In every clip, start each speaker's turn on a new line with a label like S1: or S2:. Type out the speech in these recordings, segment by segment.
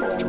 S1: Halo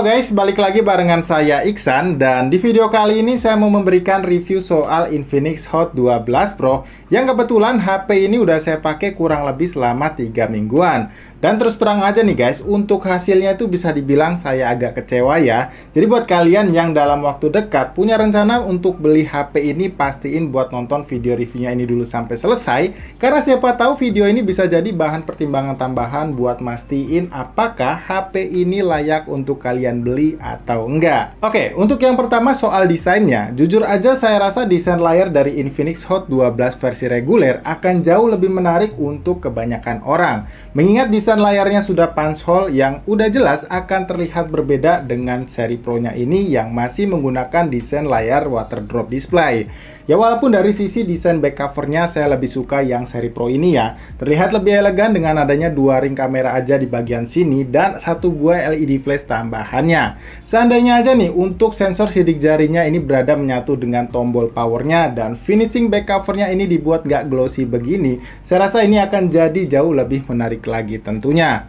S1: guys, balik lagi barengan saya Iksan, dan di video kali ini saya mau memberikan review soal Infinix Hot 12 Pro yang kebetulan HP ini udah saya pakai kurang lebih selama 3 mingguan. Dan terus terang aja nih guys, untuk hasilnya itu bisa dibilang saya agak kecewa ya. Jadi buat kalian yang dalam waktu dekat punya rencana untuk beli HP ini, pastiin buat nonton video reviewnya ini dulu sampai selesai. Karena siapa tahu video ini bisa jadi bahan pertimbangan tambahan buat mastiin apakah HP ini layak untuk kalian beli atau enggak. Oke, untuk yang pertama soal desainnya. Jujur aja saya rasa desain layar dari Infinix Hot 12 versi reguler akan jauh lebih menarik untuk kebanyakan orang. Mengingat desain layarnya sudah punch hole yang udah jelas akan terlihat berbeda dengan seri Pro-nya ini yang masih menggunakan desain layar water drop display. Ya walaupun dari sisi desain back covernya saya lebih suka yang seri Pro ini ya. Terlihat lebih elegan dengan adanya 2 ring kamera aja di bagian sini dan 1 buah LED flash tambahannya. Seandainya aja nih untuk sensor sidik jarinya ini berada menyatu dengan tombol powernya dan finishing back covernya ini dibuat nggak glossy begini, saya rasa ini akan jadi jauh lebih menarik lagi tentunya.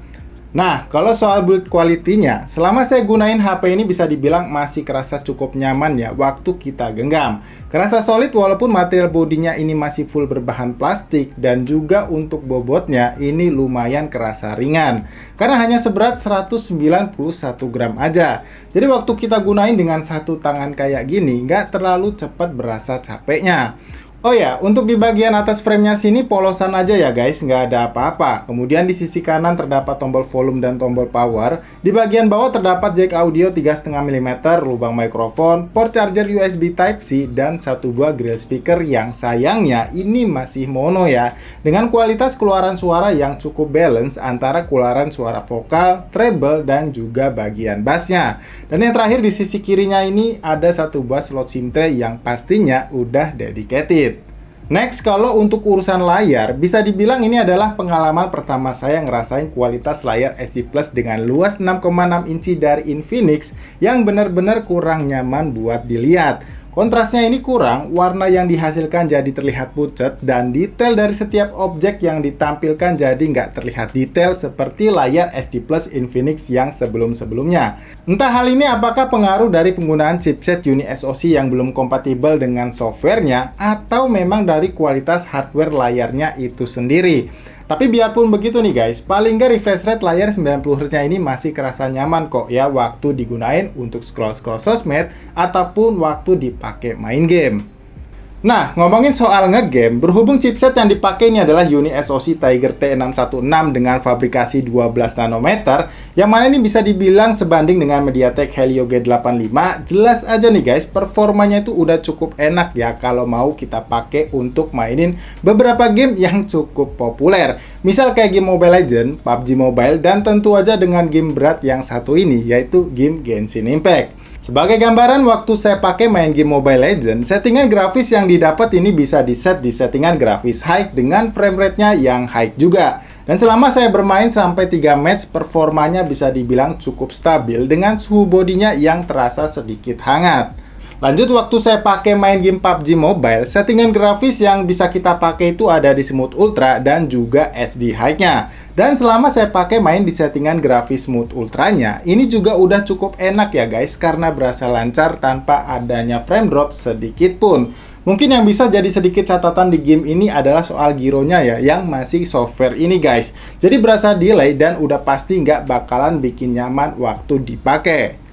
S1: Nah, kalau soal build quality-nya, selama saya gunain HP ini bisa dibilang masih kerasa cukup nyaman ya waktu kita genggam. Kerasa solid walaupun material bodinya ini masih full berbahan plastik, dan juga untuk bobotnya ini lumayan kerasa ringan. Karena hanya seberat 191 gram aja. Jadi waktu kita gunain dengan satu tangan kayak gini, nggak terlalu cepat berasa capeknya. Oh ya, untuk di bagian atas framenya sini polosan aja ya guys, nggak ada apa-apa. Kemudian di sisi kanan terdapat tombol volume dan tombol power. Di bagian bawah terdapat jack audio 3,5 mm, lubang mikrofon, port charger USB Type-C, dan 1 buah grill speaker yang sayangnya ini masih mono ya. Dengan kualitas keluaran suara yang cukup balance antara keluaran suara vokal, treble, dan juga bagian bassnya. Dan yang terakhir di sisi kirinya ini ada 1 buah slot SIM tray yang pastinya udah dedicated. Next, kalau untuk urusan layar, bisa dibilang ini adalah pengalaman pertama saya ngerasain kualitas layar HD Plus dengan luas 6,6 inci dari Infinix yang benar-benar kurang nyaman buat dilihat. Kontrasnya ini kurang, warna yang dihasilkan jadi terlihat pucat, dan detail dari setiap objek yang ditampilkan jadi nggak terlihat detail seperti layar HD Plus Infinix yang sebelum-sebelumnya. Entah hal ini apakah pengaruh dari penggunaan chipset UniSoC yang belum kompatibel dengan softwarenya, atau memang dari kualitas hardware layarnya itu sendiri. Tapi biarpun begitu nih guys, paling nggak refresh rate layar 90Hz nya ini masih kerasa nyaman kok ya waktu digunain untuk scroll-scroll sosmed ataupun waktu dipakai main game. Nah, ngomongin soal ngegame, berhubung chipset yang dipakai ini adalah UniSoC Tiger T616 dengan fabrikasi 12 nanometer, yang mana ini bisa dibilang sebanding dengan MediaTek Helio G85, jelas aja nih guys, performanya itu udah cukup enak ya kalau mau kita pakai untuk mainin beberapa game yang cukup populer. Misal kayak game Mobile Legends, PUBG Mobile, dan tentu aja dengan game berat yang satu ini, yaitu game Genshin Impact. Sebagai gambaran, waktu saya pakai main game Mobile Legends, settingan grafis yang didapat ini bisa di-set di settingan grafis high dengan frame rate-nya yang high juga. Dan selama saya bermain sampai 3 match, performanya bisa dibilang cukup stabil dengan suhu bodinya yang terasa sedikit hangat. Lanjut, waktu saya pakai main game PUBG Mobile, settingan grafis yang bisa kita pakai itu ada di Smooth Ultra dan juga HD High-nya. Dan selama saya pakai main di settingan grafis Smooth Ultranya, ini juga udah cukup enak ya guys, karena berasa lancar tanpa adanya frame drop sedikit pun. Mungkin yang bisa jadi sedikit catatan di game ini adalah soal gironya ya, yang masih software ini guys. Jadi berasa delay dan udah pasti nggak bakalan bikin nyaman waktu dipakai.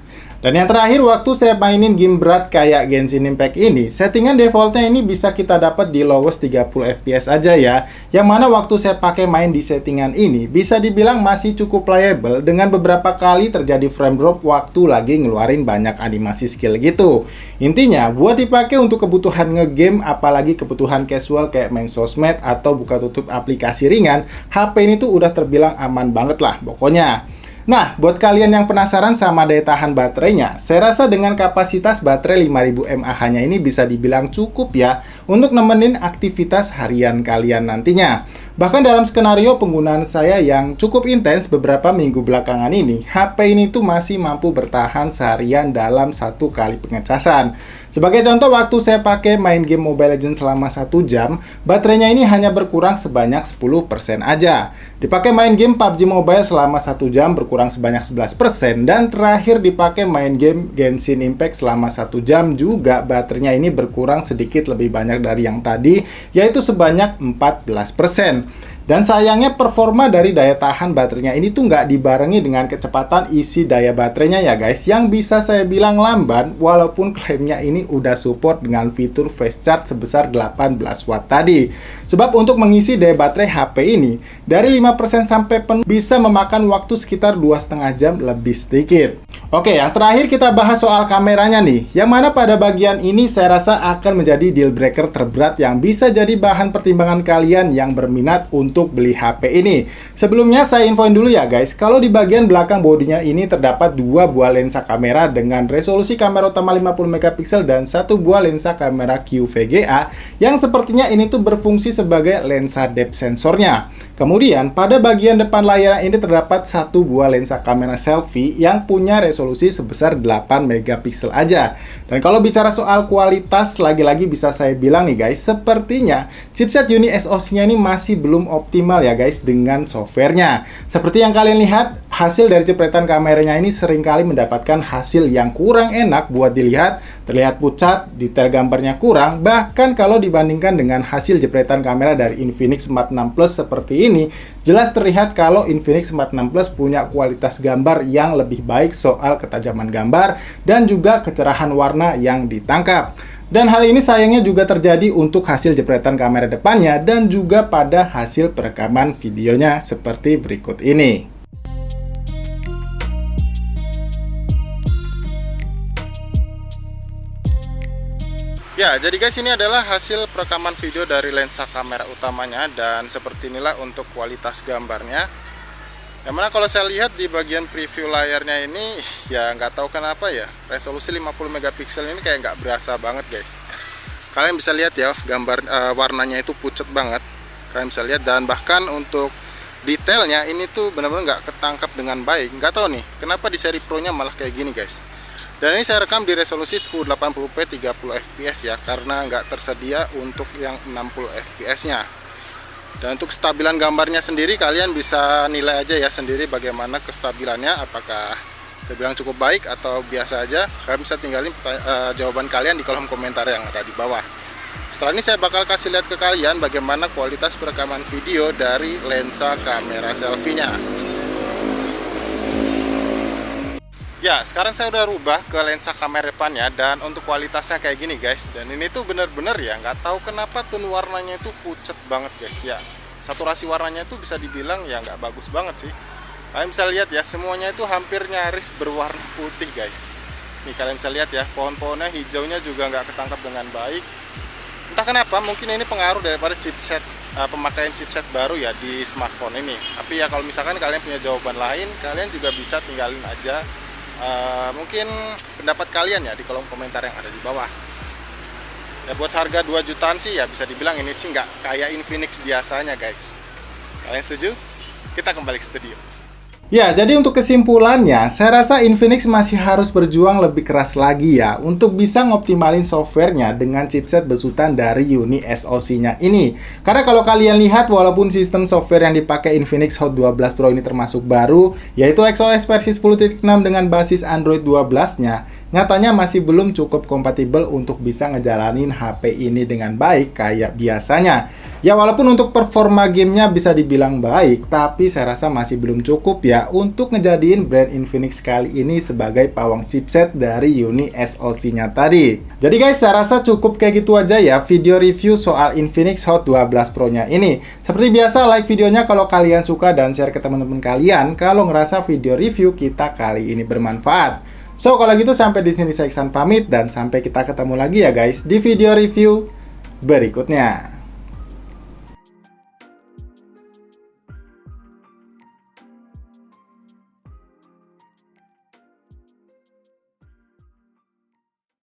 S1: Dan yang terakhir, waktu saya mainin game berat kayak Genshin Impact ini, settingan defaultnya ini bisa kita dapat di lowest 30 fps aja ya. Yang mana waktu saya pakai main di settingan ini, bisa dibilang masih cukup playable dengan beberapa kali terjadi frame drop waktu lagi ngeluarin banyak animasi skill gitu. Intinya, buat dipakai untuk kebutuhan ngegame, apalagi kebutuhan casual kayak main sosmed atau buka tutup aplikasi ringan, HP ini tuh udah terbilang aman banget lah pokoknya. Nah, buat kalian yang penasaran sama daya tahan baterainya, saya rasa dengan kapasitas baterai 5000 mAh-nya ini bisa dibilang cukup ya untuk nemenin aktivitas harian kalian nantinya. Bahkan dalam skenario penggunaan saya yang cukup intens beberapa minggu belakangan ini, HP ini tuh masih mampu bertahan seharian dalam 1 kali pengecasan. Sebagai contoh, waktu saya pakai main game Mobile Legends selama 1 jam, baterainya ini hanya berkurang sebanyak 10% aja. Dipakai main game PUBG Mobile selama 1 jam berkurang sebanyak 11%, dan terakhir dipakai main game Genshin Impact selama 1 jam juga baterainya ini berkurang sedikit lebih banyak dari yang tadi, yaitu sebanyak 14%. Dan sayangnya performa dari daya tahan baterainya ini tuh nggak dibarengi dengan kecepatan isi daya baterainya ya guys, yang bisa saya bilang lamban walaupun klaimnya ini udah support dengan fitur fast charge sebesar 18 watt tadi. Sebab untuk mengisi daya baterai HP ini dari 5% sampai penuh bisa memakan waktu sekitar 2,5 jam lebih sedikit. Oke, yang terakhir kita bahas soal kameranya nih, yang mana pada bagian ini saya rasa akan menjadi deal breaker terberat yang bisa jadi bahan pertimbangan kalian yang berminat untuk beli HP ini. Sebelumnya saya infoin dulu ya guys, kalau di bagian belakang bodinya ini terdapat 2 buah lensa kamera dengan resolusi kamera utama 50 megapiksel dan 1 buah lensa kamera QVGA yang sepertinya ini tuh berfungsi sebagai lensa depth sensornya. Kemudian pada bagian depan layar ini terdapat 1 buah lensa kamera selfie yang punya resolusi sebesar 8 megapiksel aja. Dan kalau bicara soal kualitas, lagi-lagi bisa saya bilang nih guys, sepertinya chipset Uni SoC-nya ini masih belum optimal ya guys dengan softwarenya. Seperti yang kalian lihat, hasil dari jepretan kameranya ini seringkali mendapatkan hasil yang kurang enak buat dilihat, terlihat pucat, detail gambarnya kurang, bahkan kalau dibandingkan dengan hasil jepretan kamera dari Infinix Smart 6 Plus seperti ini, jelas terlihat kalau Infinix Smart 6 Plus punya kualitas gambar yang lebih baik soal ketajaman gambar dan juga kecerahan warna yang ditangkap. Dan hal ini sayangnya juga terjadi untuk hasil jepretan kamera depannya dan juga pada hasil perekaman videonya seperti berikut ini. Ya, jadi guys, ini adalah hasil perekaman video dari lensa kamera utamanya, dan seperti inilah untuk kualitas gambarnya. Yang mana kalau saya lihat di bagian preview layarnya ini, ya nggak tahu kenapa ya, resolusi 50 megapiksel ini kayak nggak berasa banget guys. Kalian bisa lihat ya, gambar warnanya itu pucat banget. Kalian bisa lihat, dan bahkan untuk detailnya ini tuh benar-benar nggak ketangkap dengan baik. Nggak tahu nih, kenapa di seri Pro-nya malah kayak gini guys. Dan ini saya rekam di resolusi 1080p 30 fps ya, karena nggak tersedia untuk yang 60 fps nya. Dan untuk kestabilan gambarnya sendiri, kalian bisa nilai aja ya sendiri bagaimana kestabilannya, apakah terbilang cukup baik atau biasa aja. Kalian bisa tinggalin jawaban kalian di kolom komentar yang ada di bawah. Setelah ini saya bakal kasih lihat ke kalian bagaimana kualitas perekaman video dari lensa kamera selfie-nya. Ya, sekarang saya udah rubah ke lensa kamera depannya, dan untuk kualitasnya kayak gini guys. Dan ini tuh bener-bener ya, nggak tahu kenapa tone warnanya itu pucat banget guys ya. Saturasi warnanya tuh bisa dibilang ya nggak bagus banget sih. Kalian bisa lihat ya, semuanya itu hampir nyaris berwarna putih guys. Nih kalian bisa lihat ya, pohon-pohonnya hijaunya juga nggak ketangkap dengan baik. Entah kenapa, mungkin ini pengaruh daripada chipset, pemakaian chipset baru ya di smartphone ini. Tapi ya kalau misalkan kalian punya jawaban lain, kalian juga bisa tinggalin aja mungkin pendapat kalian ya di kolom komentar yang ada di bawah. Ya buat harga 2 jutaan sih ya bisa dibilang ini sih nggak kayak Infinix biasanya guys. Kalian setuju? Kita kembali ke studio. Ya, jadi untuk kesimpulannya, saya rasa Infinix masih harus berjuang lebih keras lagi ya untuk bisa ngoptimalin softwarenya dengan chipset besutan dari Uni SoC-nya ini. Karena kalau kalian lihat, walaupun sistem software yang dipakai Infinix Hot 12 Pro ini termasuk baru, yaitu XOS versi 10.6 dengan basis Android 12-nya, nyatanya masih belum cukup kompatibel untuk bisa ngejalanin HP ini dengan baik kayak biasanya. Ya walaupun untuk performa gamenya bisa dibilang baik, tapi saya rasa masih belum cukup ya untuk ngejadiin brand Infinix kali ini sebagai pawang chipset dari Uni SoC-nya tadi. Jadi guys, saya rasa cukup kayak gitu aja ya video review soal Infinix Hot 12 Pro-nya ini. Seperti biasa, like videonya kalau kalian suka dan share ke teman-teman kalian kalau ngerasa video review kita kali ini bermanfaat. So, kalau gitu sampai di sini saya Iksan pamit, dan sampai kita ketemu lagi ya guys di video review berikutnya.